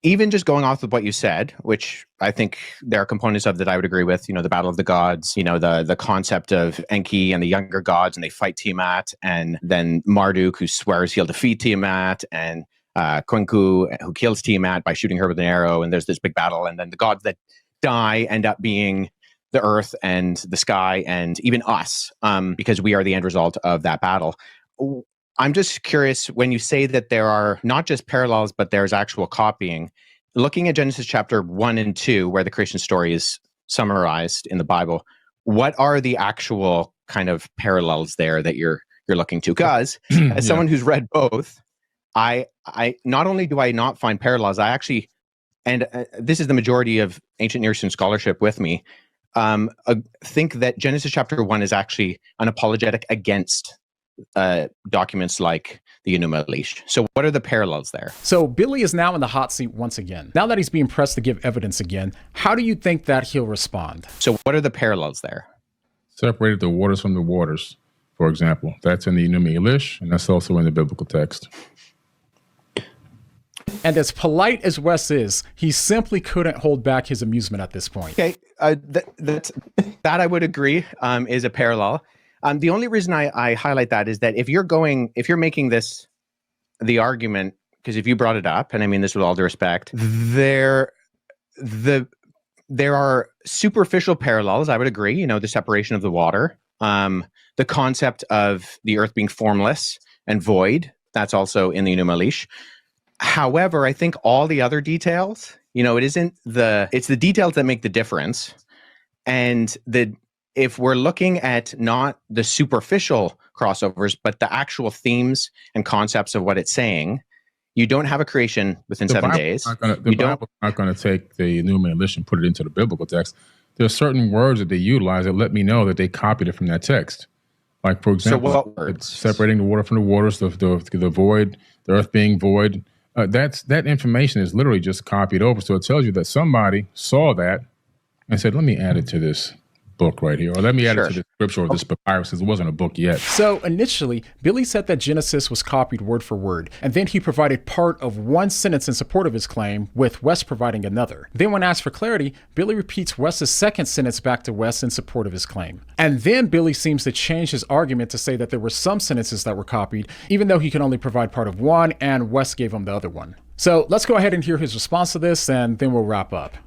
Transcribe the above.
even just going off of what you said, which I think there are components of that I would agree with, the Battle of the Gods, the concept of Enki and the younger gods, and they fight Tiamat, and then Marduk, who swears he'll defeat Tiamat, and Kunku, who kills Tiamat by shooting her with an arrow, and there's this big battle, and then the gods that die end up being the earth and the sky and even us, because we are the end result of that battle. I'm just curious, when you say that there are not just parallels, but there's actual copying, looking at Genesis chapter 1 and 2, where the creation story is summarized in the Bible, what are the actual kind of parallels there that you're looking to? Because as someone who's read both, I not only do I not find parallels, I actually, and this is the majority of ancient Near Eastern scholarship with me, think that Genesis chapter 1 is actually an apologetic against documents like the Enuma Elish. So what are the parallels there? So Billy is now in the hot seat once again. Now that he's being pressed to give evidence again, how do you think that he'll respond? So what are the parallels there? Separated the waters from the waters, for example. That's in the Enuma Elish, and that's also in the biblical text. And as polite as Wes is, he simply couldn't hold back his amusement at this point. Okay, that I would agree is a parallel. The only reason I highlight that is that if you're making this the argument, because if you brought it up, and I mean this with all due respect, there are superficial parallels. I would agree. The separation of the water, the concept of the earth being formless and void. That's also in the Enuma Elish. However, I think all the other details, it's the details that make the difference, and if we're looking at not the superficial crossovers, but the actual themes and concepts of what it's saying, you don't have a creation within 7 days. The Bible's not going to take the Enuma Elish and put it into the biblical text. There are certain words that they utilize that let me know that they copied it from that text. Like, for example, what words? Separating the water from the waters, the void, the earth being void. That information is literally just copied over. So it tells you that somebody saw that and said, let me add it to this book right here, or let me add it to the scripture of this papyrus, because it wasn't a book yet. So initially, Billy said that Genesis was copied word for word, and then he provided part of one sentence in support of his claim, with Wes providing another. Then when asked for clarity, Billy repeats Wes's second sentence back to Wes in support of his claim. And then Billy seems to change his argument to say that there were some sentences that were copied, even though he can only provide part of one, and Wes gave him the other one. So let's go ahead and hear his response to this, and then we'll wrap up.